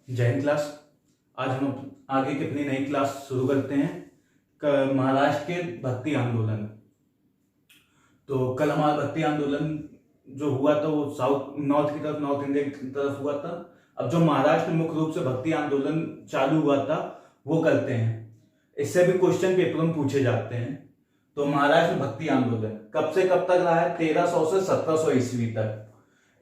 जय हिंद क्लास। आज हम आगे की अपनी नई क्लास शुरू करते हैं। महाराष्ट्र के भक्ति आंदोलन। तो कल हमारा भक्ति आंदोलन जो हुआ था वो साउथ नॉर्थ की तरफ, नॉर्थ इंडिया की तरफ हुआ था। अब जो महाराष्ट्र में मुख्य रूप से भक्ति आंदोलन चालू हुआ था वो करते हैं। इससे भी क्वेश्चन पेपर में पूछे जाते हैं। तो महाराष्ट्र में भक्ति आंदोलन कब से कब तक रहा है? 1300 से 1700 ईस्वी तक।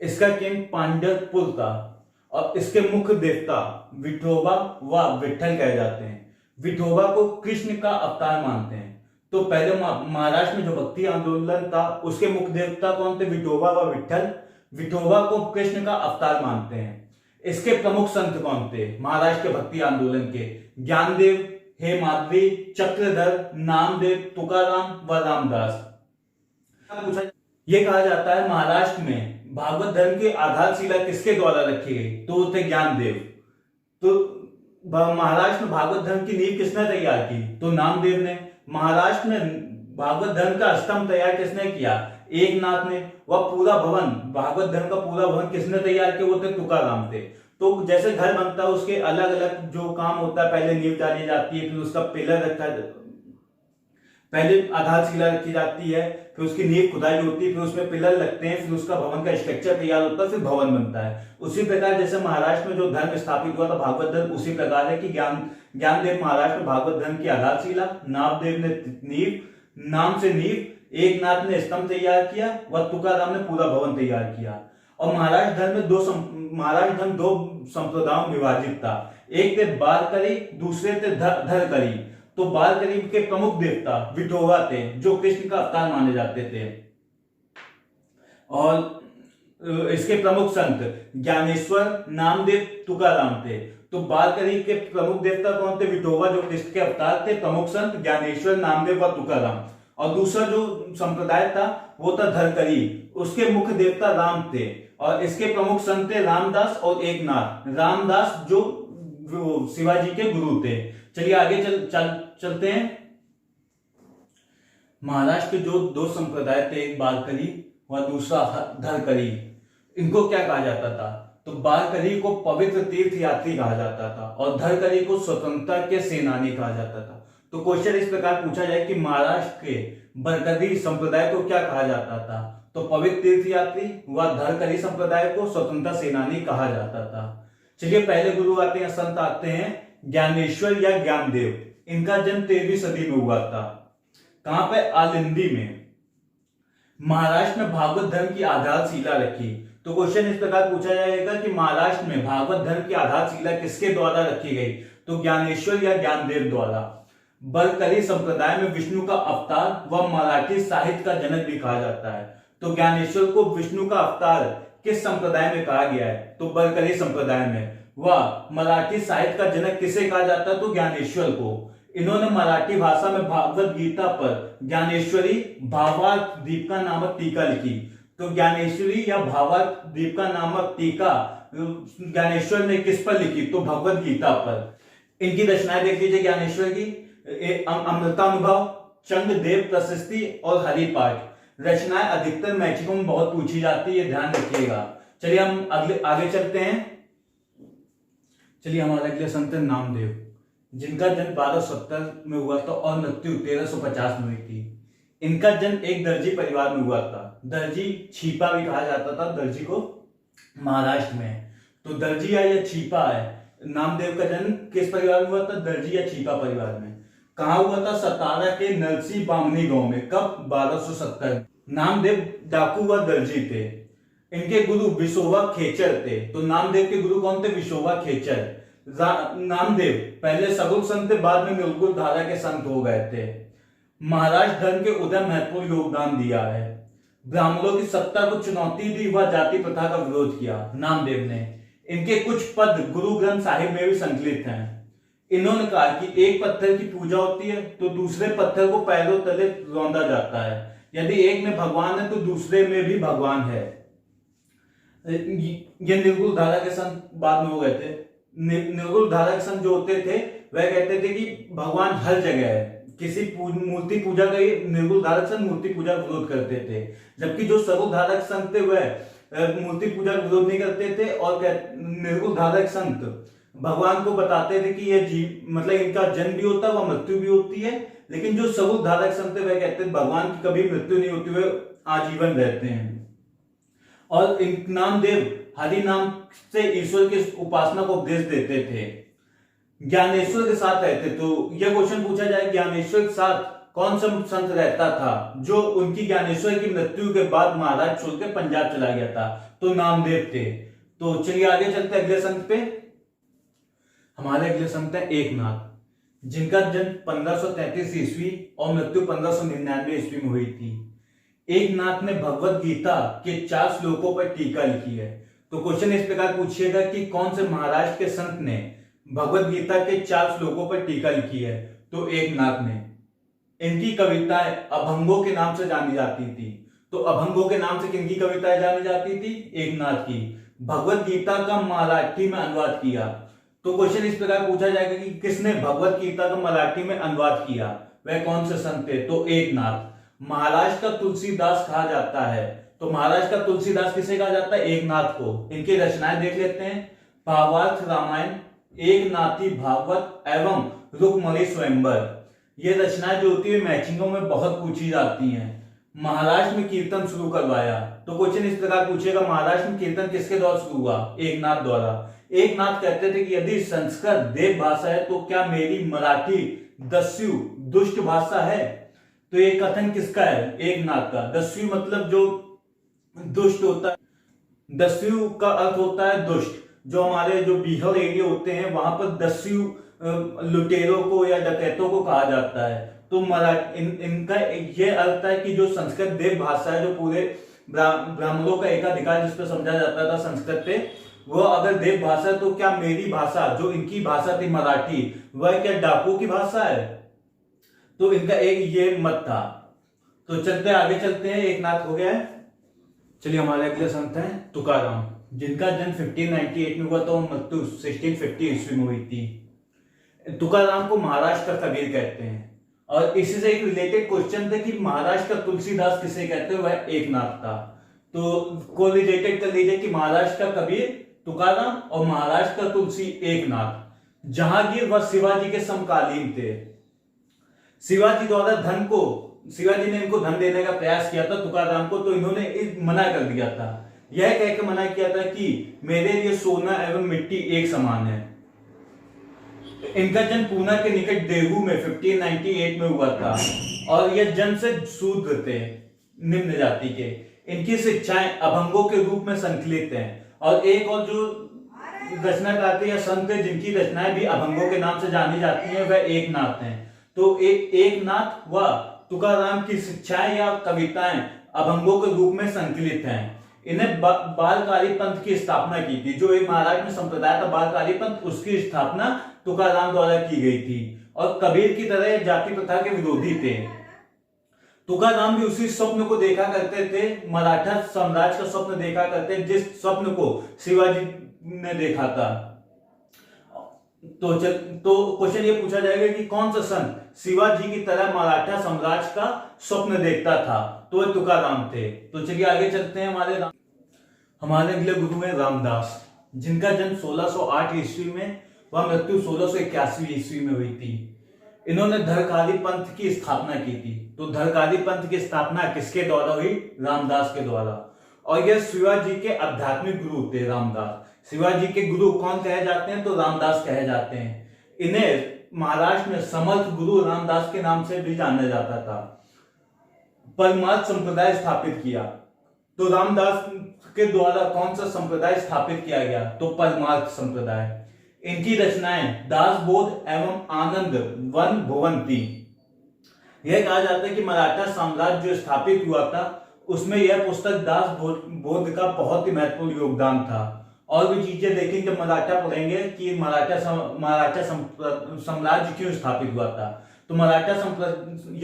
इसका केंद्र पांढरपुर था और इसके मुख्य देवता विठोबा व विठल कहे जाते हैं। विठोबा को कृष्ण का अवतार मानते हैं। तो पहले महाराष्ट्र में जो भक्ति आंदोलन था उसके मुख्य देवता कौन थे? विठोबा व विठल। विठोबा को कृष्ण का अवतार मानते हैं। इसके प्रमुख संत कौन थे महाराष्ट्र के भक्ति आंदोलन के? ज्ञानदेव, हेमाद्रि, चक्रधर, नामदेव, तुकाराम व रामदास। ये कहा जाता है महाराष्ट्र में भागवत धर्म की आधारशिला किसके द्वारा रखी गई? तो वो थे ज्ञानदेव। तो महाराष्ट्र में भागवत धर्म की नींव किसने तैयार की? तो नामदेव ने। महाराष्ट्र में भागवत धर्म का स्तंभ तैयार किसने किया? एकनाथ ने। वह पूरा भवन, भागवत धर्म का पूरा भवन किसने तैयार किया? वो थे तुकाराम थे। तो जैसे घर बनता है उसके अलग अलग जो काम होता है, पहले नींव डाली जाती है, फिर उसका पिलर रखा, पहले आधारशिला रखी जाती है, फिर उसकी नींव खुदाई होती है, फिर उसमें पिलर लगते हैं, फिर उसका भवन का स्ट्रक्चर तैयार होता है, फिर भवन बनता है। उसी प्रकार जैसे महाराष्ट्र में जो धर्म स्थापित हुआ था भागवत धर्म, उसी प्रकार है कि ज्ञानदेव महाराष्ट्र में भागवत धर्म की आधारशिला, नामदेव ने नींव, नाम से नींव, एकनाथ ने स्तंभ तैयार किया व तुकाराम ने पूरा भवन तैयार किया। और महाराष्ट्र धर्म में महाराष्ट्र धर्म दो संप्रदायों में विभाजित था। एक थे बारकरी, दूसरे थे धरकरी। तो बारकरी के प्रमुख देवता विठोबा थे जो कृष्ण का अवतार माने जाते थे। और इसके प्रमुख संत ज्ञानेश्वर, नामदेव, तुकाराम थे। तो बारकरी के प्रमुख देवता कौन थे? विठोबा जो कृष्ण के अवतार थे। प्रमुख संत ज्ञानेश्वर, नामदेव व तुकाराम। और दूसरा जो संप्रदाय था वो था धरकरी, उसके मुख्य देवता राम थे और इसके प्रमुख संत थे रामदास और एकनाथ। रामदास जो शिवाजी के गुरु थे। चलिए आगे चलते हैं। महाराष्ट्र के जो दो संप्रदाय थे, एक बारकरी व दूसरा धरकरी, इनको क्या कहा जाता था? तो बारकरी को पवित्र तीर्थ यात्री कहा जाता था और धरकरी को स्वतंत्रता के सेनानी कहा जाता था। तो क्वेश्चन इस प्रकार पूछा जाए कि महाराष्ट्र के बारकरी संप्रदाय को क्या कहा जाता था? तो पवित्र तीर्थ यात्री व धरकरी संप्रदाय को स्वतंत्रता सेनानी कहा जाता था। चलिए पहले गुरु आते हैं, संत आते हैं ज्ञानेश्वर या ज्ञानदेव। इनका जन्म 13वीं सदी में हुआ था। कहां पे? आलिंदी में। महाराष्ट्र में भागवत धर्म की आधारशिला रखी। तो क्वेश्चन इस प्रकार पूछा जाएगा कि महाराष्ट्र में भागवत धर्म की आधारशिला किसके द्वारा रखी गई? तो ज्ञानेश्वर या ज्ञानदेव द्वारा। बरकरी संप्रदाय में विष्णु का अवतार व मराठी साहित्य का जनक भी कहा जाता है। तो ज्ञानेश्वर को विष्णु का अवतार किस संप्रदाय में कहा गया है? तो बरकरी संप्रदाय में। वह मराठी साहित्य का जनक किसे कहा जाता है? तो ज्ञानेश्वर को। इन्होंने मराठी भाषा में भागवत गीता पर ज्ञानेश्वरी भावार्थ दीपिका नामक टीका लिखी। तो ज्ञानेश्वरी या भावार्थ दीपिका नामक टीका ज्ञानेश्वर ने किस पर लिखी? तो भगवत गीता पर। इनकी रचनाएं देख लीजिए ज्ञानेश्वर की। अमृतानुभव, चंद्रदेव प्रशस्ति और हरिपाठ। रचनाएं अधिकतर मैट्रिकों में बहुत पूछी जाती है, ध्यान रखिएगा। चलिए हम आगे चलते हैं। चलिए हमारे अगले संत नामदेव, जिनका जन्म 1270 में हुआ था और मृत्यु 1350 में हुई थी। इनका जन्म एक दर्जी परिवार में हुआ था। दर्जी छीपा भी कहा जाता था दर्जी को महाराष्ट्र में। तो दर्जी या छीपा है। नामदेव का जन्म किस परिवार में हुआ था? दर्जी या छीपा परिवार में। कहा हुआ था? सतारा के नरसी बामनी गांव में। कब? 1270। नामदेव डाकू व दर्जी थे। इनके गुरु विशोबा खेचर थे। तो नामदेव के गुरु कौन थे? विशोबा खेचर। नामदेव पहले सगुल संत थे, बाद में निर्गुण धारा के संत हो गए थे। महाराष्ट्र धर्म के उदय महत्वपूर्ण योगदान दिया है। ब्राह्मणों की सत्ता को चुनौती दी व जाति प्रथा का विरोध किया नामदेव ने। इनके कुछ पद गुरु ग्रंथ साहिब में भी संकलित हैं। इन्होंने कहा कि एक पत्थर की पूजा होती है तो दूसरे पत्थर को पैरों तले रौंदा जाता है। यदि एक में भगवान है तो दूसरे में भी भगवान है। ये निर्गुण धारा के संत बाद में हो गए थे। निर्गुण धारा के संत जो होते थे वह कहते थे कि भगवान हर जगह है। किसी मूर्ति पूजा का निर्गुण धारक संत मूर्ति पूजा का विरोध करते थे, जबकि जो सर्व धारक संत थे वह मूर्ति पूजा का विरोध नहीं करते थे। और निर्गुण धारक संत भगवान को बताते थे कि ये जीव मतलब इनका जन्म भी होता है वह मृत्यु भी होती है, लेकिन जो सबूत धारक संत है वह कहते हैं भगवान की कभी मृत्यु नहीं होती, वे आजीवन रहते हैं। और इन नामदेव हरि नाम से ईश्वर की उपासना को उपदेश देते थे, ज्ञानेश्वर के साथ रहते। तो यह क्वेश्चन पूछा जाए ज्ञानेश्वर के साथ कौन सा संत रहता था जो उनकी ज्ञानेश्वर की मृत्यु के बाद महाराज छोड़कर पंजाब चला गया था, तो नामदेव थे। तो चलिए आगे चलते हैं अगले संत पे। हमारे अगले संत है एकनाथ, जिनका जन्म 1533 ईस्वी और मृत्यु 1599 ईस्वी में हुई थी। एकनाथ ने भगवत गीता के 4 श्लोकों पर टीका लिखी है। तो क्वेश्चन इस प्रकार पूछिएगा कि कौन से महाराष्ट्र के संत ने भगवत गीता के 4 श्लोकों पर टीका लिखी है, तो एकनाथ ने। इनकी कविताएं अभंगों के नाम से जानी जाती थी। तो अभंगों के नाम से किनकी कविताएं जानी जाती थी? एकनाथ की। भगवत गीता का मराठी में अनुवाद किया। तो क्वेश्चन इस प्रकार पूछा जाएगा कि किसने भगवत गीता का मराठी में अनुवाद किया, वह कौन से संत थे? तो एकनाथ। महाराष्ट्र का तुलसीदास कहा जाता है। तो महाराष्ट्र का तुलसीदास किसे कहा जाता है? एकनाथ को। इनकी रचनाएं देख लेते हैं। भावार्थ रामायण, एकनाथी भागवत एवं रुक्मणी स्वयंवर। ये रचनाएं जो होती है मैचिंगों में बहुत पूछी जाती हैं। महाराष्ट्र में कीर्तन शुरू करवाया। तो क्वेश्चन इस प्रकार पूछेगा महाराष्ट्र में कीर्तन किसके द्वारा शुरू हुआ? एकनाथ द्वारा। एकनाथ कहते थे कि यदि संस्कृत देव भाषा है तो क्या मेरी मराठी दस्यु दुष्ट भाषा है? तो ये कथन किसका है? एकनाथ का। दस्यु मतलब जो दुष्ट होता है, दस्यु का अर्थ होता है दुष्ट। जो हमारे जो बिहार एरिया होते हैं वहां पर दस्यु लुटेरों को या डकैतों को कहा जाता है। तो इनका ये अर्थ है कि जो संस्कृत देव भाषा है, जो पूरे ब्राह्मणों का एकाधिकार जिस पर समझा जाता था संस्कृत पे, वो अगर देव भाषा है तो क्या मेरी भाषा जो इनकी भाषा थी मराठी, वह क्या डाकू की भाषा है? तो इनका एक ये मत था। तो चलते आगे चलते हैं। एकनाथ हो गया है। चलिए हमारे अगले संत हैं तुकाराम, जिनका जन्म 1598 में हुआ तो मृत्यु 1650 ईस्वी में हुई थी। तुकाराम को महाराष्ट्र का कबीर कहते हैं। और इसी से एक रिलेटेड क्वेश्चन था कि महाराष्ट्र का तुलसीदास किसे कहते हैं, वह एकनाथ था। तो को रिलेटेड कर लीजिए कि महाराष्ट्र का कबीर तुकाराम और महाराष्ट्र का तुलसी एकनाथ। जहांगीर व शिवाजी के समकालीन थे। शिवाजी द्वारा शिवाजी ने इनको धन देने का प्रयास किया था तुकाराम को, तो इन्होंने मना कर दिया था। यह कह के मना किया था कि मेरे लिए सोना एवं मिट्टी एक समान है। इनका जन्म पूना के निकट देहू में 1598 में हुआ था और यह जन्म से शूद्र थे, निम्न जाति के। इनकी शिक्षाएं अभंगों के रूप में संकलित हैं। और एक और जो रचनाकार या संत है जिनकी रचनाएं भी अभंगों के नाम से जानी जाती हैं, वह एकनाथ हैं। तो एकनाथ व तुकाराम की शिक्षाएं या कविताएं अभंगों के रूप में संकलित हैं। इन्हें बालकारी पंथ की स्थापना की थी। जो एक महाराष्ट्र में संप्रदाय था बालकारी पंथ, उसकी स्थापना तुकाराम द्वारा की गई थी। और कबीर की तरह जाति प्रथा के विरोधी थे। तुकाराम भी उसी स्वप्न को देखा करते थे, मराठा साम्राज्य का स्वप्न देखा करते, जिस स्वप्न को शिवाजी ने देखा था। तो क्वेश्चन ये पूछा जाएगा कि कौन सा संत शिवाजी की तरह मराठा साम्राज्य का स्वप्न देखता था, तो वह तुकाराम थे। तो चलिए आगे चलते हैं। हमारे अगले गुरु हैं रामदास, जिनका जन्म 1608 ईस्वी में व मृत्यु 1681 ईस्वी में हुई थी। इन्होंने धरकारी पंथ की स्थापना की थी। तो धरकारी पंथ की स्थापना किसके द्वारा हुई? रामदास के द्वारा। और यह शिवाजी के आध्यात्मिक गुरु थे रामदास। शिवाजी के गुरु कौन कहे जाते हैं? तो रामदास कहे जाते हैं। इन्हें महाराष्ट्र में समर्थ गुरु रामदास के नाम से भी जाना जाता था। परमार्थ संप्रदाय स्थापित किया। तो रामदास के द्वारा कौन सा संप्रदाय स्थापित किया गया? तो परमार्थ संप्रदाय। इनकी रचनाएं दासबोध एवं आनंद वन भुवंती। यह कहा जाता है कि मराठा साम्राज्य जो स्थापित हुआ था उसमें यह पुस्तक दासबोध का बहुत ही महत्वपूर्ण योगदान था। और भी चीजें देखेंगे जब मराठा पढ़ेंगे कि मराठा साम्राज्य क्यों स्थापित हुआ था। तो यह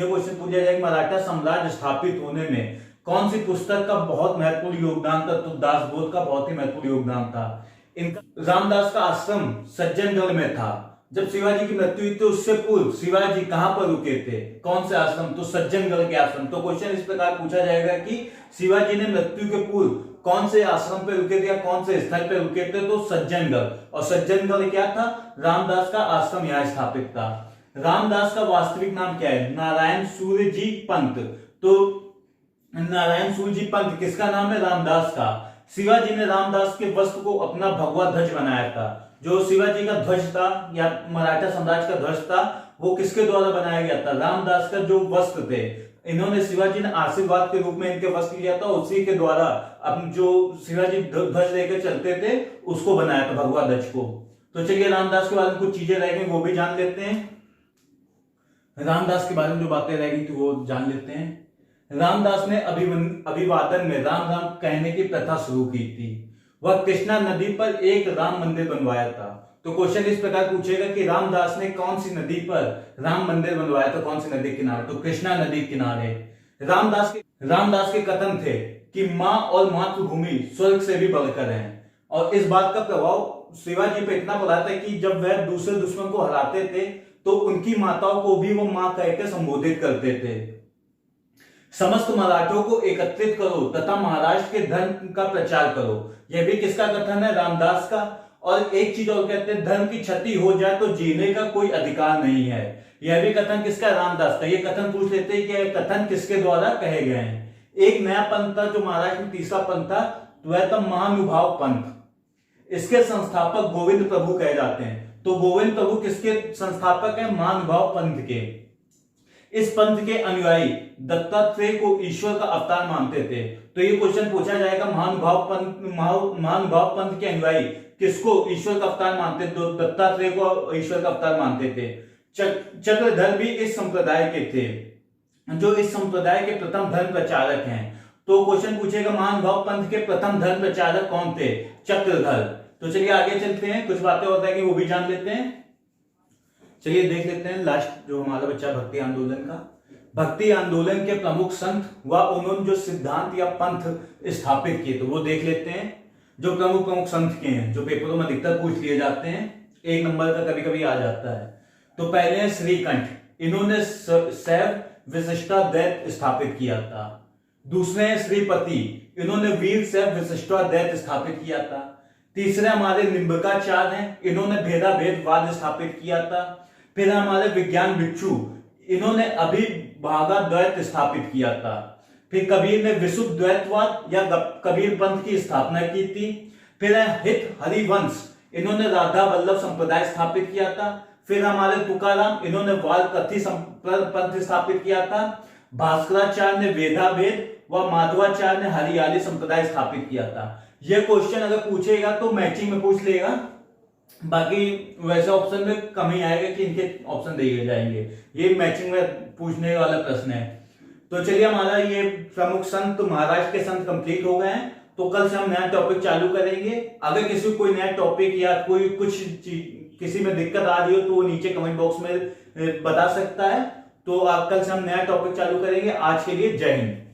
क्वेश्चन पूछा जाएगा मराठा साम्राज्य स्थापित होने में कौन सी पुस्तक का बहुत महत्वपूर्ण योगदान था? तो दासबोध का बहुत ही महत्वपूर्ण योगदान था। इनका रामदास का आश्रम सज्जनगढ़ में था। जब शिवाजी की मृत्यु हुई तो उससे पूर्व शिवाजी कहां पर रुके थे? कौन से आश्रम? तो सज्जनगढ़ के आश्रम। तो क्वेश्चन इस प्रकार पूछा जाएगा कि शिवाजी ने मृत्यु के पूर्व कौन से आश्रम पे रुके थे या कौन से स्थल पे रुके थे? तो सज्जनगढ़। और सज्जनगढ़ क्या था? रामदास का आश्रम यहाँ स्थापित था। रामदास का वास्तविक नाम क्या है? नारायण सूर्य जी पंत। तो नारायण सूर्य जी पंत किसका नाम है? रामदास का। शिवाजी ने रामदास के वस्त्र को अपना भगवा ध्वज बनाया था। जो शिवाजी का ध्वज था या मराठा साम्राज्य का ध्वज था, वो किसके द्वारा बनाया गया था? रामदास का जो वस्त्र थे, इन्होंने शिवाजी ने आशीर्वाद के रूप में इनके वस्त्र लिया था, उसी के द्वारा अब जो शिवाजी ध्वज लेकर चलते थे उसको बनाया था, भगवा ध्वज को। तो चलिए रामदास के बारे में कुछ चीजें रह गई वो भी जान लेते हैं। रामदास के बारे में जो बातें रह गई थी वो जान लेते हैं। रामदास ने अभिवादन में राम राम कहने की प्रथा शुरू की थी। वह कृष्णा नदी पर एक राम मंदिर बनवाया था। तो क्वेश्चन इस प्रकार पूछेगा कि रामदास ने कौन सी नदी पर राम मंदिर बनवाया था? कौन सी नदी किनारे? तो कृष्णा नदी किनारे। रामदास के कथन थे कि मां और मातृभूमि स्वर्ग से भी बढ़कर है। और इस बात का प्रभाव शिवाजी पे इतना पड़ा था कि जब वह दूसरे दुश्मन को हराते थे तो उनकी माताओं को भी वो मां कहकर संबोधित करते थे। समस्त मराठों को एकत्रित करो तथा महाराष्ट्र के धर्म का प्रचार करो। यह भी किसका कथन है? रामदास का। और एक चीज और कहते हैं, धर्म की क्षति हो जाए तो जीने का कोई अधिकार नहीं है। यह भी कथन किसका? रामदास का। ये कथन पूछ लेते हैं कि यह कथन किसके द्वारा कहे गए हैं। एक नया पंथ था जो महाराष्ट्र में तीसरा पंथ था, वह था महानुभाव पंथ। इसके संस्थापक गोविंद प्रभु कहे जाते हैं। तो गोविंद प्रभु किसके संस्थापक हैं? महानुभाव पंथ के। इस पंथ के अनुयायी दत्तात्रेय को ईश्वर का अवतार मानते थे। तो ये क्वेश्चन पूछा जाएगा, महानुभाव पंथ के अनुयायी किसको ईश्वर का अवतार मानते थे? तो दत्तात्रेय को ईश्वर का अवतार मानते थे। चक्रधर भी इस संप्रदाय के थे, जो इस संप्रदाय के प्रथम धर्म प्रचारक हैं। तो क्वेश्चन पूछेगा, महानुभाव पंथ के प्रथम धर्म प्रचारक कौन थे? चक्रधर। तो चलिए आगे चलते हैं, कुछ बातें होता है कि वो भी जान लेते हैं। चलिए देख लेते हैं लास्ट जो हमारा बच्चा भक्ति आंदोलन का। भक्ति आंदोलन के प्रमुख संत व उन्होंने जो सिद्धांत या पंथ स्थापित किए तो वो देख लेते हैं। जो प्रमुख संत के हैं, जो पेपरों में अधिकतर पूछ लिए जाते हैं, एक नंबर का कभी कभी आ जाता है। तो पहले है श्रीकंठ, इन्होंने शैव विशिष्टाद्वैत स्थापित किया था। दूसरे हैं श्रीपति, इन्होंने वीर शैव विशिष्टाद्वैत स्थापित किया था। तीसरे हमारे निम्बकाचार्य हैं, इन्होंने भेदाभेदवाद स्थापित किया था। फिर हमारे विज्ञान भिक्षु, इन्होंने अभिभागाद्वैत स्थापित किया था। फिर कबीर ने विशुद्ध द्वैतवाद या कबीर पंथ की स्थापना की थी। फिर हित हरिवंश, इन्होंने राधा वल्लभ संप्रदाय स्थापित किया था। फिर हमारे तुकाराम, इन्होंने वालकथी पंथ स्थापित किया था। भास्कराचार्य ने वेदाभेद व माधवाचार्य ने हरियाली संप्रदाय स्थापित किया था। यह क्वेश्चन अगर पूछेगा तो मैचिंग में पूछ लेगा, बाकी वैसे ऑप्शन में कम ही आएगा कि इनके ऑप्शन दिए जाएंगे। ये मैचिंग में पूछने वाला प्रश्न है। तो चलिए हमारा ये प्रमुख संत महाराष्ट्र के संत कंप्लीट हो गए हैं। तो कल से हम नया टॉपिक चालू करेंगे। अगर किसी को कोई नया टॉपिक या कोई कुछ किसी में दिक्कत आ रही हो तो वो नीचे कमेंट बॉक्स में बता सकता है। तो कल से हम नया टॉपिक चालू करेंगे। आज के लिए जय हिंद।